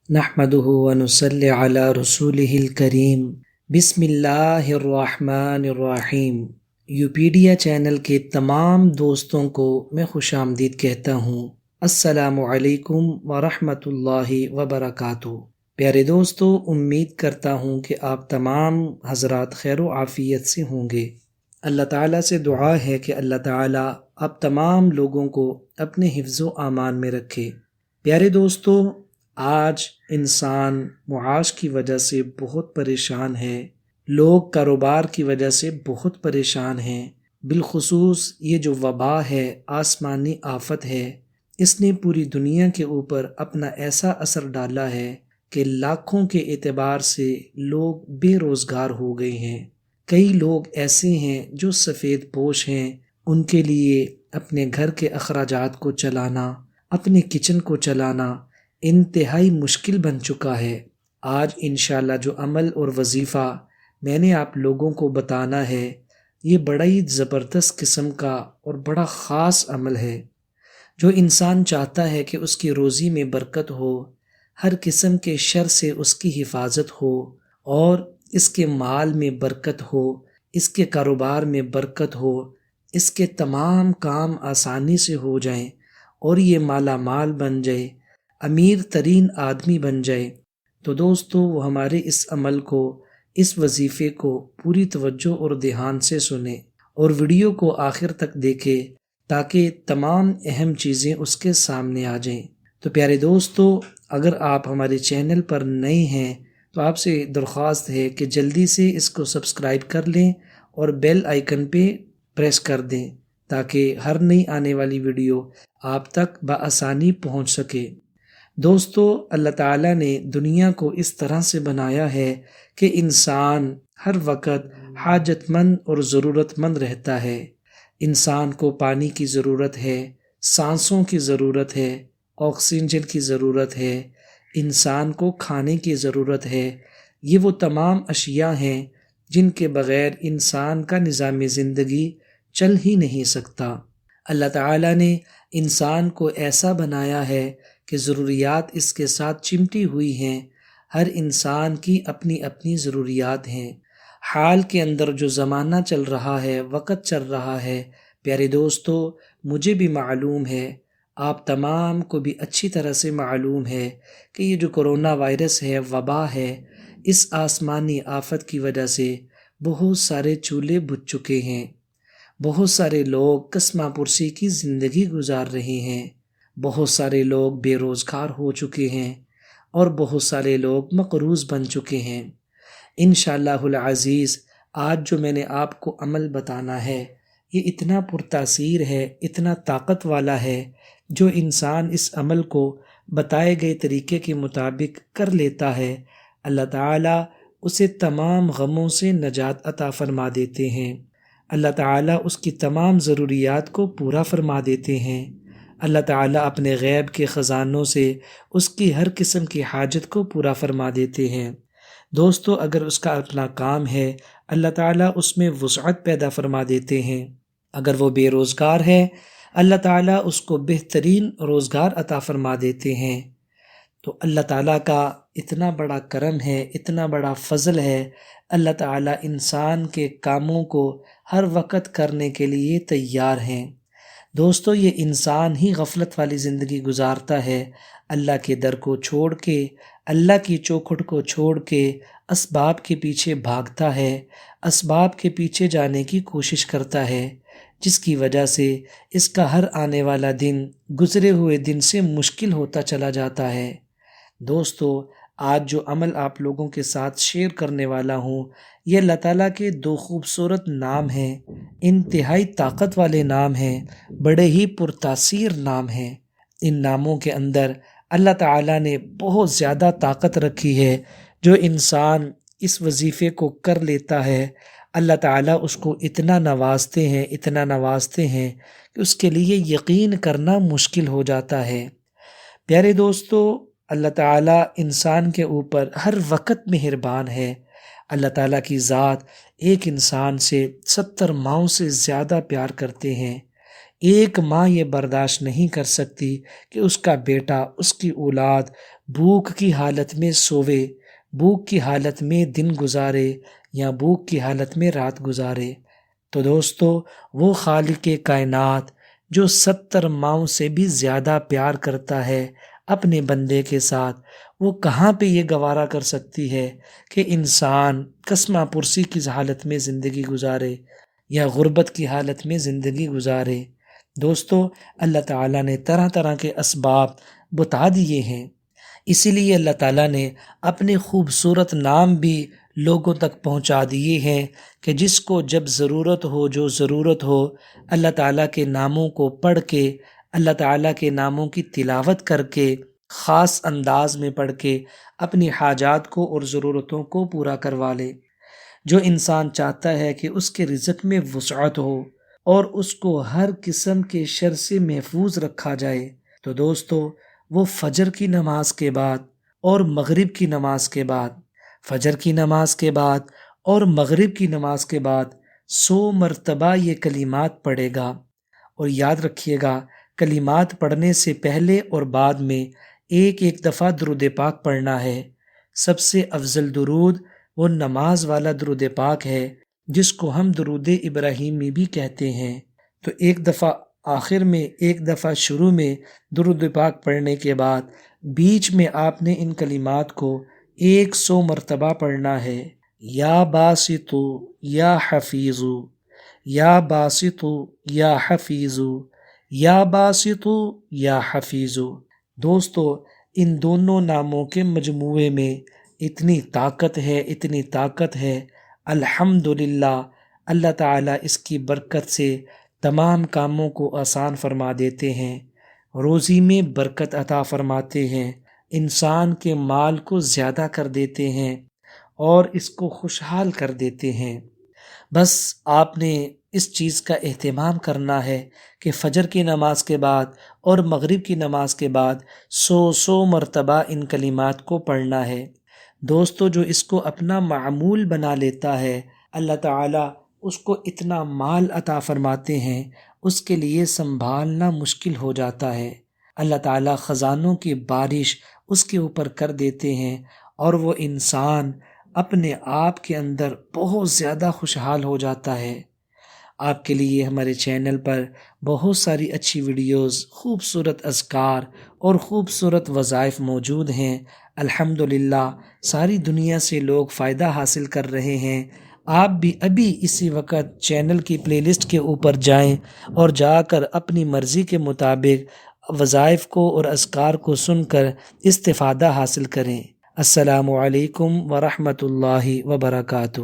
نحمده ونصلی علی رسولہ الکریم۔ بسم اللہ الرحمن الرحیم۔ یوپیڈیا چینل کے تمام دوستوں کو میں خوش آمدید کہتا ہوں۔ السلام علیکم ورحمۃ اللہ وبرکاتہ۔ پیارے دوستو، امید کرتا ہوں کہ آپ تمام حضرات خیر و عافیت سے ہوں گے۔ اللہ تعالیٰ سے دعا ہے کہ اللہ تعالیٰ آپ تمام لوگوں کو اپنے حفظ و امان میں رکھے۔ پیارے دوستو، آج انسان معاش کی وجہ سے بہت پریشان ہے، لوگ کاروبار کی وجہ سے بہت پریشان ہیں۔ بالخصوص یہ جو وبا ہے، آسمانی آفت ہے، اس نے پوری دنیا کے اوپر اپنا ایسا اثر ڈالا ہے کہ لاکھوں کے اعتبار سے لوگ بے روزگار ہو گئے ہیں۔ کئی لوگ ایسے ہیں جو سفید پوش ہیں، ان کے لیے اپنے گھر کے اخراجات کو چلانا، اپنے کچن کو چلانا انتہائی مشکل بن چکا ہے۔ آج انشاءاللہ جو عمل اور وظیفہ میں نے آپ لوگوں کو بتانا ہے، یہ بڑا ہی زبردست قسم کا اور بڑا خاص عمل ہے۔ جو انسان چاہتا ہے کہ اس کی روزی میں برکت ہو، ہر قسم کے شر سے اس کی حفاظت ہو، اور اس کے مال میں برکت ہو، اس کے کاروبار میں برکت ہو، اس کے تمام کام آسانی سے ہو جائیں اور یہ مالا مال بن جائے، امیر ترین آدمی بن جائے، تو دوستو وہ ہمارے اس عمل کو، اس وظیفے کو پوری توجہ اور دھیان سے سنیں اور ویڈیو کو آخر تک دیکھیں تاکہ تمام اہم چیزیں اس کے سامنے آ جائیں۔ تو پیارے دوستو، اگر آپ ہمارے چینل پر نئے ہیں تو آپ سے درخواست ہے کہ جلدی سے اس کو سبسکرائب کر لیں اور بیل آئیکن پہ پریس کر دیں تاکہ ہر نئی آنے والی ویڈیو آپ تک بآسانی پہنچ سکے۔ دوستو، اللہ تعالیٰ نے دنیا کو اس طرح سے بنایا ہے کہ انسان ہر وقت حاجت مند اور ضرورت مند رہتا ہے۔ انسان کو پانی کی ضرورت ہے، سانسوں کی ضرورت ہے، آکسیجن کی ضرورت ہے، انسان کو کھانے کی ضرورت ہے۔ یہ وہ تمام اشیاء ہیں جن کے بغیر انسان کا نظام زندگی چل ہی نہیں سکتا۔ اللہ تعالیٰ نے انسان کو ایسا بنایا ہے کہ ضروریات اس کے ساتھ چمٹی ہوئی ہیں۔ ہر انسان کی اپنی اپنی ضروریات ہیں۔ حال کے اندر جو زمانہ چل رہا ہے، وقت چل رہا ہے، پیارے دوستو، مجھے بھی معلوم ہے، آپ تمام کو بھی اچھی طرح سے معلوم ہے کہ یہ جو کرونا وائرس ہے، وبا ہے، اس آسمانی آفت کی وجہ سے بہت سارے چولہے بجھ چکے ہیں۔ بہت سارے لوگ کسمہ پرسی کی زندگی گزار رہے ہیں، بہت سارے لوگ بے روزگار ہو چکے ہیں اور بہت سارے لوگ مقروض بن چکے ہیں۔ انشاءاللہ العزیز آج جو میں نے آپ کو عمل بتانا ہے، یہ اتنا پرتاثیر ہے، اتنا طاقت والا ہے، جو انسان اس عمل کو بتائے گئے طریقے کے مطابق کر لیتا ہے، اللہ تعالیٰ اسے تمام غموں سے نجات عطا فرما دیتے ہیں۔ اللہ تعالیٰ اس کی تمام ضروریات کو پورا فرما دیتے ہیں۔ اللہ تعالیٰ اپنے غیب کے خزانوں سے اس کی ہر قسم کی حاجت کو پورا فرما دیتے ہیں۔ دوستو، اگر اس کا اپنا کام ہے، اللہ تعالیٰ اس میں وسعت پیدا فرما دیتے ہیں۔ اگر وہ بے روزگار ہے، اللہ تعالیٰ اس کو بہترین روزگار عطا فرما دیتے ہیں۔ تو اللہ تعالیٰ کا اتنا بڑا کرم ہے، اتنا بڑا فضل ہے، اللہ تعالیٰ انسان کے کاموں کو ہر وقت کرنے کے لیے تیار ہیں۔ دوستو، یہ انسان ہی غفلت والی زندگی گزارتا ہے، اللہ کے در کو چھوڑ کے، اللہ کی چوکھٹ کو چھوڑ کے اسباب کے پیچھے بھاگتا ہے، اسباب کے پیچھے جانے کی کوشش کرتا ہے، جس کی وجہ سے اس کا ہر آنے والا دن گزرے ہوئے دن سے مشکل ہوتا چلا جاتا ہے۔ دوستو، آج جو عمل آپ لوگوں کے ساتھ شیئر کرنے والا ہوں، یہ اللہ تعالیٰ کے دو خوبصورت نام ہیں، انتہائی طاقت والے نام ہیں، بڑے ہی پرتاثیر نام ہیں۔ ان ناموں کے اندر اللہ تعالیٰ نے بہت زیادہ طاقت رکھی ہے۔ جو انسان اس وظیفے کو کر لیتا ہے، اللہ تعالیٰ اس کو اتنا نوازتے ہیں، اتنا نوازتے ہیں کہ اس کے لیے یقین کرنا مشکل ہو جاتا ہے۔ پیارے دوستو، اللہ تعالیٰ انسان کے اوپر ہر وقت مہربان ہے۔ اللہ تعالیٰ کی ذات ایک انسان سے 70 ماؤں سے زیادہ پیار کرتے ہیں۔ ایک ماں یہ برداشت نہیں کر سکتی کہ اس کا بیٹا، اس کی اولاد بھوک کی حالت میں سوے، بھوک کی حالت میں دن گزارے یا بھوک کی حالت میں رات گزارے۔ تو دوستو، وہ خالق کائنات جو 70 ماؤں سے بھی زیادہ پیار کرتا ہے اپنے بندے کے ساتھ، وہ کہاں پہ یہ گوارا کر سکتی ہے کہ انسان کسمہ پرسی کی حالت میں زندگی گزارے یا غربت کی حالت میں زندگی گزارے۔ دوستو، اللہ تعالیٰ نے طرح طرح کے اسباب بتا دیے ہیں، اسی لیے اللہ تعالیٰ نے اپنے خوبصورت نام بھی لوگوں تک پہنچا دیے ہیں کہ جس کو جب ضرورت ہو، جو ضرورت ہو، اللہ تعالیٰ کے ناموں کو پڑھ کے، اللہ تعالیٰ کے ناموں کی تلاوت کر کے، خاص انداز میں پڑھ کے اپنی حاجات کو اور ضرورتوں کو پورا کروا لے۔ جو انسان چاہتا ہے کہ اس کے رزق میں وسعت ہو اور اس کو ہر قسم کے شر سے محفوظ رکھا جائے، تو دوستو، وہ فجر کی نماز کے بعد اور مغرب کی نماز کے بعد، فجر کی نماز کے بعد اور مغرب کی نماز کے بعد 100 مرتبہ یہ کلمات پڑھے گا۔ اور یاد رکھیے گا، کلمات پڑھنے سے پہلے اور بعد میں ایک ایک دفعہ درود پاک پڑھنا ہے۔ سب سے افضل درود وہ نماز والا درود پاک ہے جس کو ہم درود ابراہیمی بھی کہتے ہیں۔ تو ایک دفعہ آخر میں، ایک دفعہ شروع میں درود پاک پڑھنے کے بعد بیچ میں آپ نے ان کلمات کو 100 مرتبہ پڑھنا ہے۔ یا باسطو یا حفیظو، یا باسطو یا حفیظو، یا باسطو یا حفیظو۔ دوستو، ان دونوں ناموں کے مجموعے میں اتنی طاقت ہے، اتنی طاقت ہے، الحمدللہ اللہ تعالیٰ اس کی برکت سے تمام کاموں کو آسان فرما دیتے ہیں، روزی میں برکت عطا فرماتے ہیں، انسان کے مال کو زیادہ کر دیتے ہیں اور اس کو خوشحال کر دیتے ہیں۔ بس آپ نے اس چیز کا اہتمام کرنا ہے کہ فجر کی نماز کے بعد اور مغرب کی نماز کے بعد 100 مرتبہ ان کلمات کو پڑھنا ہے۔ دوستو، جو اس کو اپنا معمول بنا لیتا ہے، اللہ تعالیٰ اس کو اتنا مال عطا فرماتے ہیں، اس کے لیے سنبھالنا مشکل ہو جاتا ہے۔ اللہ تعالیٰ خزانوں کی بارش اس کے اوپر کر دیتے ہیں اور وہ انسان اپنے آپ کے اندر بہت زیادہ خوشحال ہو جاتا ہے۔ آپ کے لیے ہمارے چینل پر بہت ساری اچھی ویڈیوز، خوبصورت اذکار اور خوبصورت وظائف موجود ہیں۔ الحمدللہ ساری دنیا سے لوگ فائدہ حاصل کر رہے ہیں۔ آپ بھی ابھی اسی وقت چینل کی پلے لسٹ کے اوپر جائیں اور جا کر اپنی مرضی کے مطابق وظائف کو اور اذکار کو سن کر استفادہ حاصل کریں۔ السلام علیکم ورحمۃ اللہ وبرکاتہ۔